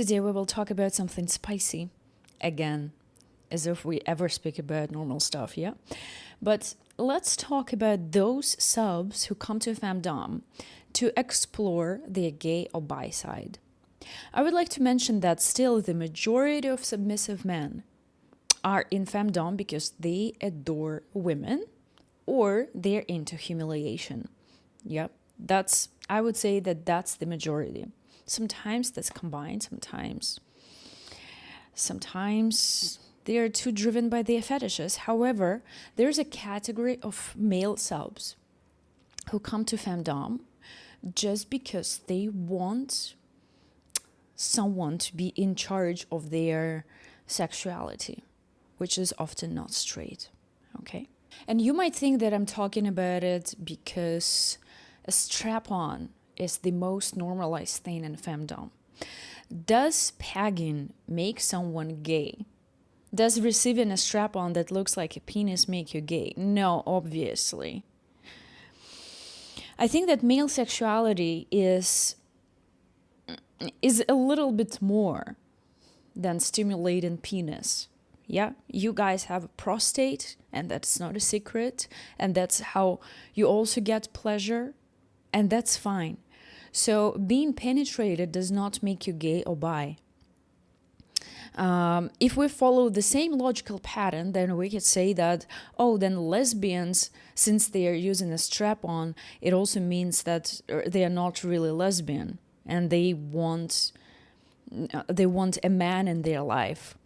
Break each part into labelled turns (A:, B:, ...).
A: Today we will talk about something spicy. Again, as if we ever speak about normal stuff, yeah? But let's talk about those subs who come to femdom to explore their gay or bi side. I would like to mention that still the majority of submissive men are in femdom because they adore women or they're into humiliation. Yep, I would say that's the majority. Sometimes that's combined, sometimes they are too driven by their fetishes. However, there's a category of male subs who come to femdom just because they want someone to be in charge of their sexuality, which is often not straight, okay? And you might think that I'm talking about it because a strap-on is the most normalized thing in femdom. Does pegging make someone gay? Does receiving a strap-on that looks like a penis make you gay? No, obviously. I think that male sexuality is a little bit more than stimulating penis. Yeah, you guys have a prostate, and that's not a secret, and that's how you also get pleasure, and that's fine. So being penetrated does not make you gay or bi. If we follow the same logical pattern, then we could say that, then lesbians, since they are using a strap-on, it also means that they are not really lesbian, and they want a man in their life.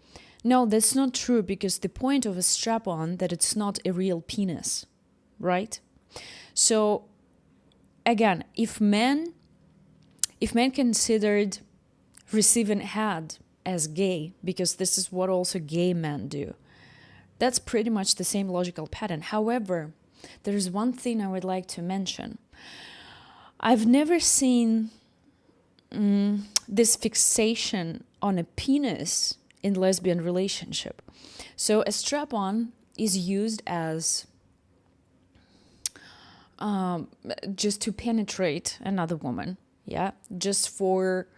A: No, that's not true, because the point of a strap-on that it's not a real penis, right? So again, if men considered receiving head as gay, because this is what also gay men do, that's pretty much the same logical pattern. However, there's one thing I would like to mention. I've never seen this fixation on a penis in lesbian relationship. So a strap-on is used as just to penetrate another woman, yeah, just for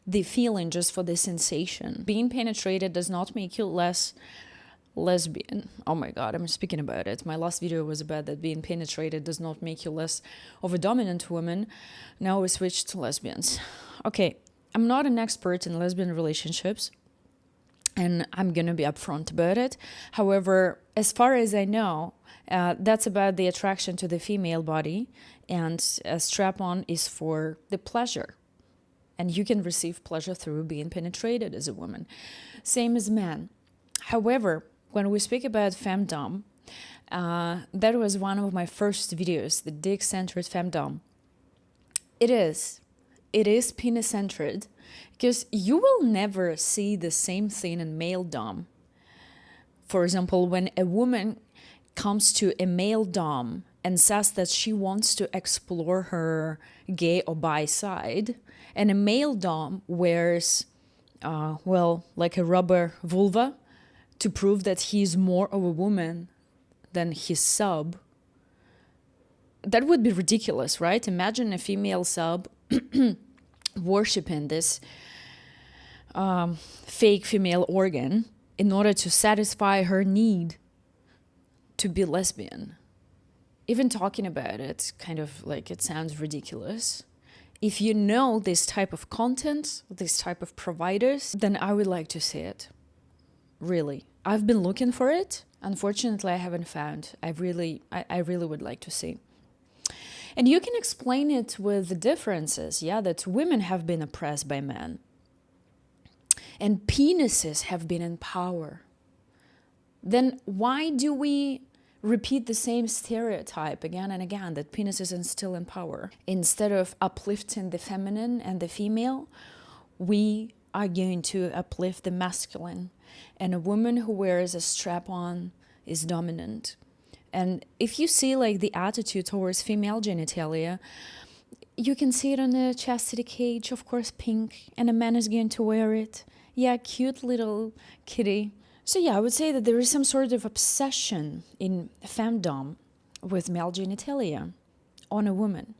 A: the feeling, just for the sensation. Being penetrated does not make you less lesbian. Oh my god, I'm speaking about it. My last video was about that being penetrated does not make you less of a dominant woman. Now we switch to lesbians. Okay, I'm not an expert in lesbian relationships, and I'm gonna be upfront about it. However, as far as I know, that's about the attraction to the female body, and a strap-on is for the pleasure. And you can receive pleasure through being penetrated as a woman. Same as men. However, when we speak about femdom, that was one of my first videos, the dick-centered femdom. It is penis-centered, because you will never see the same thing in male dom. For example, when a woman comes to a male dom and says that she wants to explore her gay or bi side, and a male dom wears, like a rubber vulva to prove that he's more of a woman than his sub, that would be ridiculous, right? Imagine a female sub worshipping this fake female organ in order to satisfy her need to be lesbian. Even talking about it, kind of like it sounds ridiculous. If you know this type of content, this type of providers, then I would like to see it. Really. I've been looking for it. Unfortunately, I haven't found. I really would like to see. And you can explain it with the differences, that women have been oppressed by men. And penises have been in power. Then why do we repeat the same stereotype again and again, that penises are still in power? Instead of uplifting the feminine and the female, we are going to uplift the masculine. And a woman who wears a strap-on is dominant. And if you see like the attitude towards female genitalia, you can see it on the chastity cage, of course, pink, and a man is going to wear it. Yeah, cute little kitty. So yeah, I would say that there is some sort of obsession in femdom with male genitalia on a woman.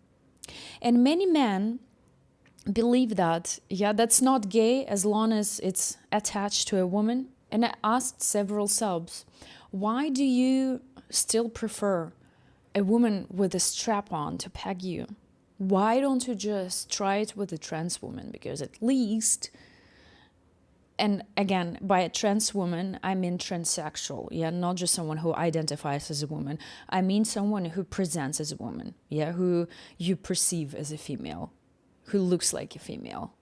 A: And many men believe that, yeah, that's not gay as long as it's attached to a woman. And I asked several subs, why do you still prefer a woman with a strap on to peg you? Why don't you just try it with a trans woman? Because at least, and again, by a trans woman, I mean transsexual, yeah, not just someone who identifies as a woman. I mean someone who presents as a woman, yeah, who you perceive as a female, who looks like a female.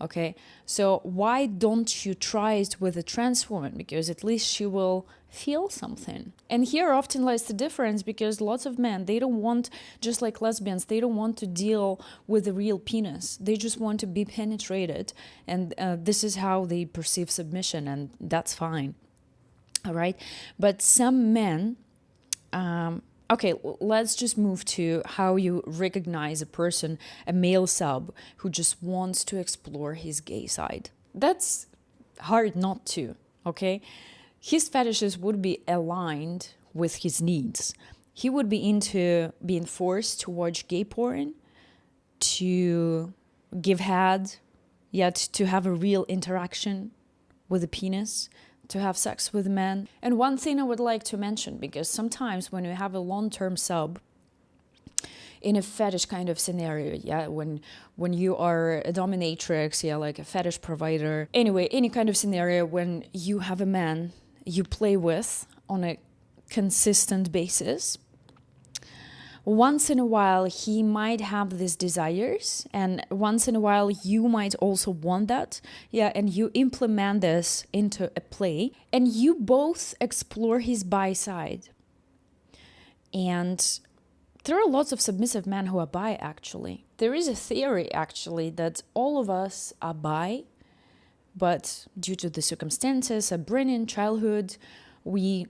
A: Okay, so why don't you try it with a trans woman? Because at least she will feel something. And here often lies the difference, because lots of men, they don't want, just like lesbians, they don't want to deal with a real penis. They just want to be penetrated. And this is how they perceive submission, and that's fine. All right. But some men, okay, let's just move to how you recognize a person, a male sub, who just wants to explore his gay side. That's hard not to, okay? His fetishes would be aligned with his needs. He would be into being forced to watch gay porn, to give head, yet to have a real interaction with a penis, to have sex with men. And one thing I would like to mention, because sometimes when you have a long-term sub in a fetish kind of scenario, yeah, when you are a dominatrix, yeah, like a fetish provider, anyway, any kind of scenario when you have a man you play with on a consistent basis, once in a while he might have these desires, and once in a while you might also want that, yeah, and you implement this into a play, and you both explore his bi side. And there are lots of submissive men who are bi, actually. There is a theory, actually, that all of us are bi, but due to the circumstances, upbringing, childhood, we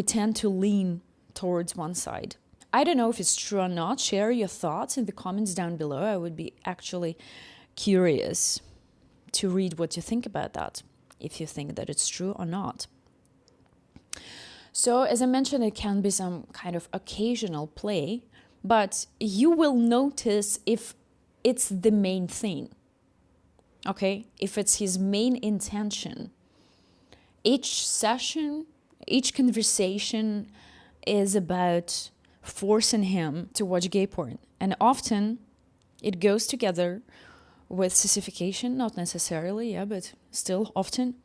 A: tend to lean towards one side. I don't know if it's true or not. Share your thoughts in the comments down below. I would be actually curious to read what you think about that, if you think that it's true or not. So, as I mentioned, it can be some kind of occasional play, but you will notice if it's the main thing, okay? If it's his main intention. Each session, each conversation is about forcing him to watch gay porn. And often it goes together with sissification, not necessarily, yeah, but still often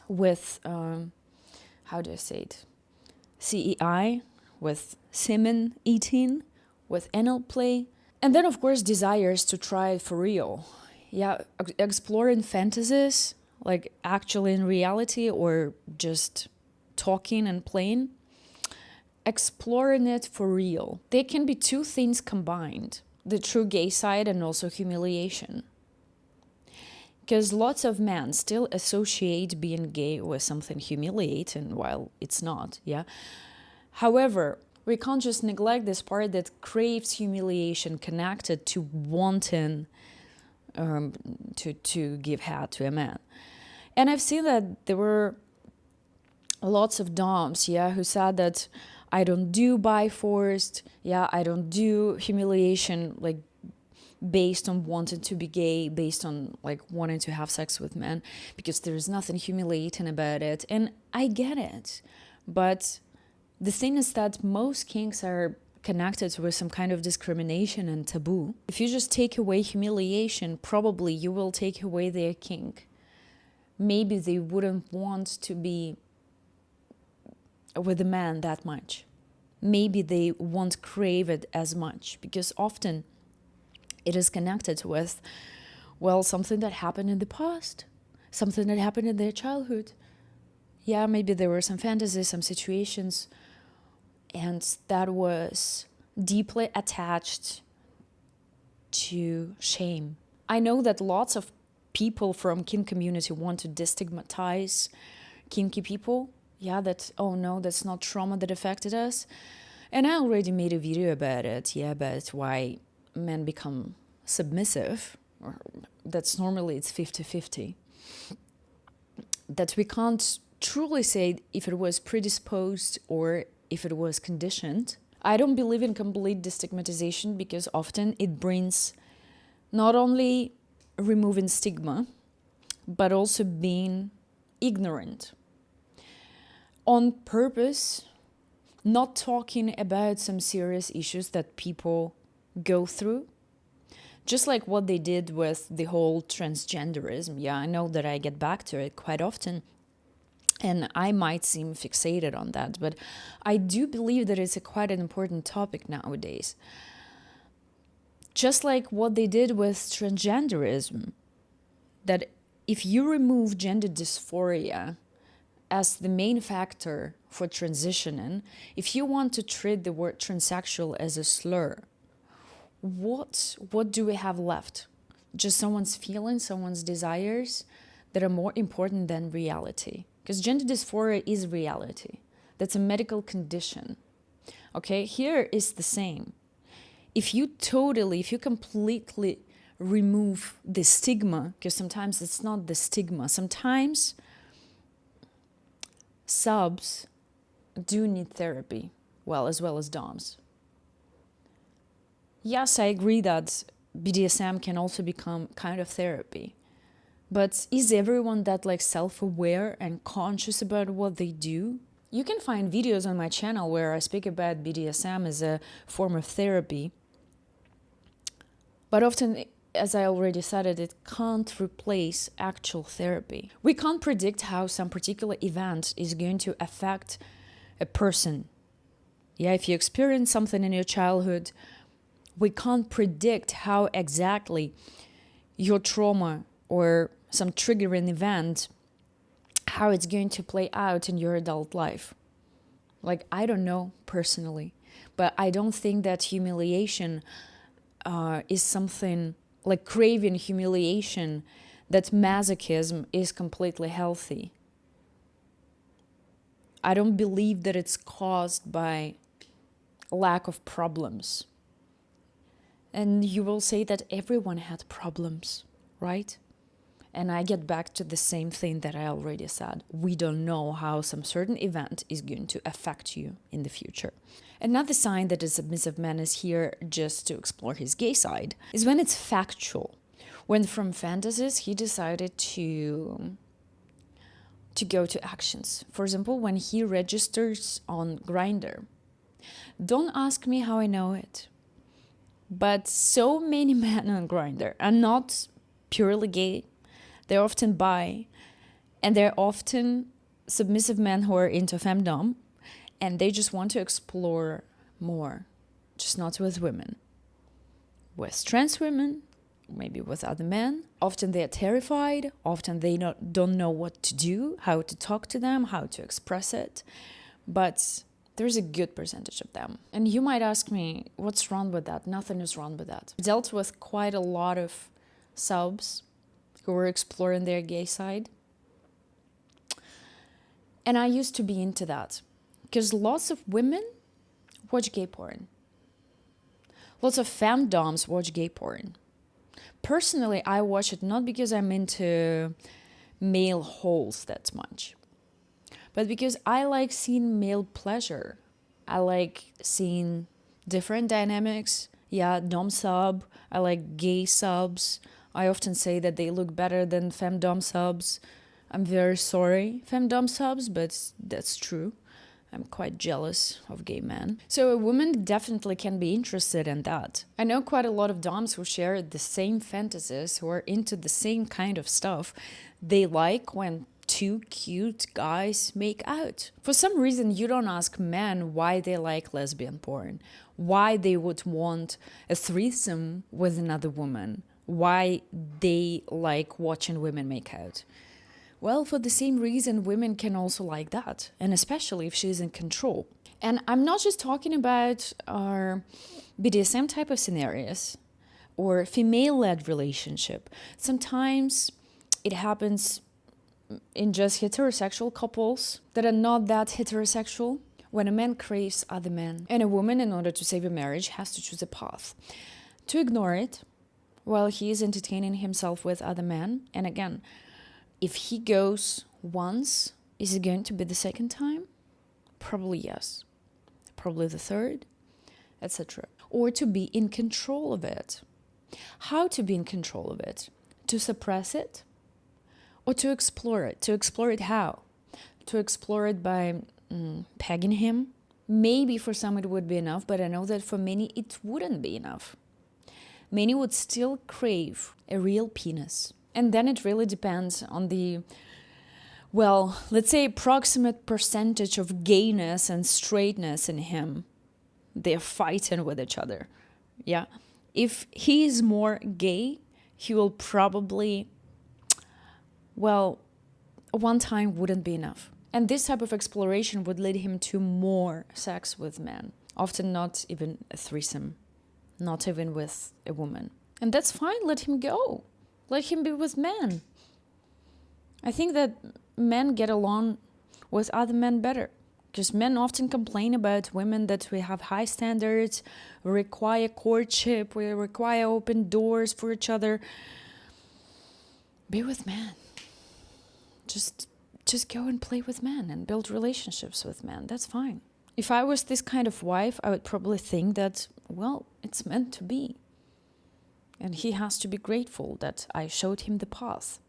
A: with, how do I say it? CEI, with semen eating, with anal play. And then, of course, desires to try it for real. Yeah, exploring fantasies, like actually in reality or just talking and playing. Exploring it for real. They can be two things combined, the true gay side and also humiliation. Because lots of men still associate being gay with something humiliating, while it's not, yeah? However, we can't just neglect this part that craves humiliation connected to wanting to give head to a man. And I've seen that there were lots of doms, yeah, who said that I don't do bi forced, yeah, I don't do humiliation like based on wanting to be gay, based on like wanting to have sex with men, because there's nothing humiliating about it. And I get it. But the thing is that most kinks are connected with some kind of discrimination and taboo. If you just take away humiliation, probably you will take away their kink. Maybe they wouldn't want to be with a man that much. Maybe they won't crave it as much, because often it is connected with, well, something that happened in the past, something that happened in their childhood. Yeah, maybe there were some fantasies, some situations, and that was deeply attached to shame. I know that lots of people from kink community want to destigmatize kinky people. Yeah, that, oh no, that's not trauma that affected us. And I already made a video about it, yeah, about why men become submissive. Or that's normally it's 50-50. That we can't truly say if it was predisposed or if it was conditioned. I don't believe in complete destigmatization, because often it brings Not only removing stigma, but also being ignorant on purpose, not talking about some serious issues that people go through. Just like what they did with the whole transgenderism. Yeah, I know that I get back to it quite often, and I might seem fixated on that, but I do believe that it's quite an important topic nowadays. Just like what they did with transgenderism, that if you remove gender dysphoria as the main factor for transitioning, if you want to treat the word transsexual as a slur, what do we have left? Just someone's feelings, someone's desires that are more important than reality. Because gender dysphoria is reality. That's a medical condition. Okay, here is the same. If you completely remove the stigma, because sometimes it's not the stigma, sometimes subs do need therapy, as well as DOMs. Yes, I agree that BDSM can also become kind of therapy. But is everyone that self-aware and conscious about what they do? You can find videos on my channel where I speak about BDSM as a form of therapy. But often, as I already said, it can't replace actual therapy. We can't predict how some particular event is going to affect a person. Yeah, if you experience something in your childhood, we can't predict how exactly your trauma or some triggering event, how it's going to play out in your adult life. I don't know personally, but I don't think that humiliation is something craving humiliation, that masochism is completely healthy. I don't believe that it's caused by lack of problems. And you will say that everyone had problems, right? And I get back to the same thing that I already said. We don't know how some certain event is going to affect you in the future. Another sign that a submissive man is here just to explore his gay side is when it's factual. When from fantasies he decided to go to actions. For example, when he registers on Grindr. Don't ask me how I know it. But so many men on Grindr are not purely gay. They're often bi, and they're often submissive men who are into femdom, and they just want to explore more, just not with women. With trans women, maybe with other men. Often they are terrified. Often they don't know what to do, how to talk to them, how to express it. But there's a good percentage of them. And you might ask me, what's wrong with that? Nothing is wrong with that. I've dealt with quite a lot of subs who were exploring their gay side. And I used to be into that. Because lots of women watch gay porn. Lots of femdoms watch gay porn. Personally, I watch it not because I'm into male holes that much, but because I like seeing male pleasure. I like seeing different dynamics. Yeah, dom sub. I like gay subs. I often say that they look better than femdom subs. I'm very sorry, femdom subs, but that's true. I'm quite jealous of gay men. So a woman definitely can be interested in that. I know quite a lot of doms who share the same fantasies, who are into the same kind of stuff. They like when two cute guys make out. For some reason, you don't ask men why they like lesbian porn, why they would want a threesome with another woman, why they like watching women make out. Well, for the same reason, women can also like that, and especially if she's in control. And I'm not just talking about our BDSM type of scenarios or female-led relationship. Sometimes it happens in just heterosexual couples that are not that heterosexual, when a man craves other men. And a woman, in order to save a marriage, has to choose a path to ignore it while he is entertaining himself with other men. And again, if he goes once, is it going to be the second time? Probably yes. Probably the third, etc. Or to be in control of it. How to be in control of it? To suppress it or to explore it? To explore it how? To explore it by pegging him? Maybe for some it would be enough, but I know that for many it wouldn't be enough. Many would still crave a real penis. And then it really depends on the, well, let's say approximate percentage of gayness and straightness in him. They're fighting with each other. Yeah. If he is more gay, he will probably, well, one time wouldn't be enough. And this type of exploration would lead him to more sex with men. Often not even a threesome. Not even with a woman. And that's fine, let him go. Let him be with men. I think that men get along with other men better. Because men often complain about women that we have high standards, we require courtship, we require open doors for each other. Be with men. Just go and play with men and build relationships with men. That's fine. If I was this kind of wife, I would probably think that, well, it's meant to be. And he has to be grateful that I showed him the path.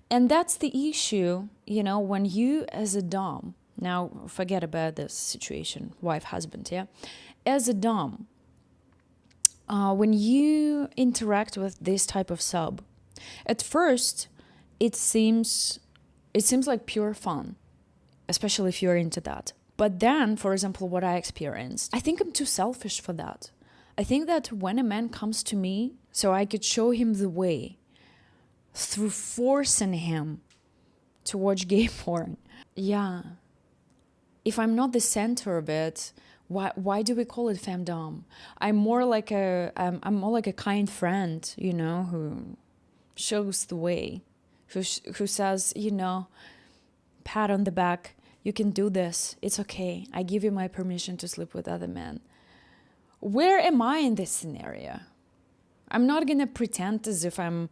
A: And that's the issue, when you as a dom, now forget about this situation, wife, husband, yeah? As a dom, when you interact with this type of sub, at first it seems like pure fun, especially if you're into that. But then, for example, what I experienced, I think I'm too selfish for that. I think that when a man comes to me, so I could show him the way through forcing him to watch gay porn. Yeah. If I'm not the center of it, why do we call it femdom? I'm more like a kind friend, who shows the way, who says, pat on the back, you can do this, it's okay, I give you my permission to sleep with other men. Where am I in this scenario? I'm not gonna pretend as if I'm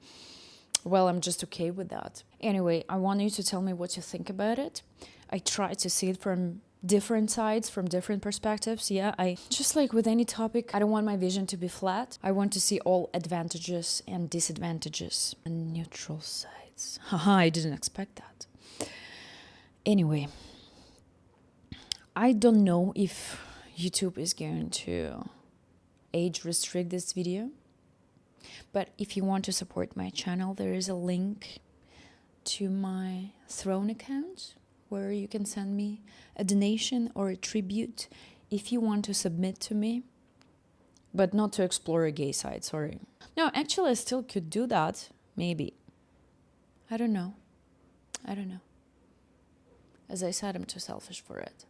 A: just okay with that. Anyway, I want you to tell me what you think about it. I try to see it from different sides, from different perspectives. Yeah, just like with any topic, I don't want my vision to be flat. I want to see all advantages and disadvantages and neutral sides. Haha, I didn't expect that. Anyway, I don't know if YouTube is going to age restrict this video, but if you want to support my channel, there is a link to my Throne account where you can send me a donation or a tribute if you want to submit to me, but not to explore a gay side, sorry. No, actually I still could do that, maybe. I don't know. As I said, I'm too selfish for it.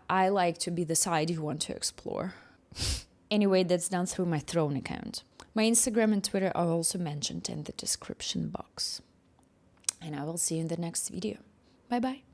A: I like to be the side you want to explore. Anyway, that's done through my Throne account. My Instagram and Twitter are also mentioned in the description box. And I will see you in the next video. Bye bye.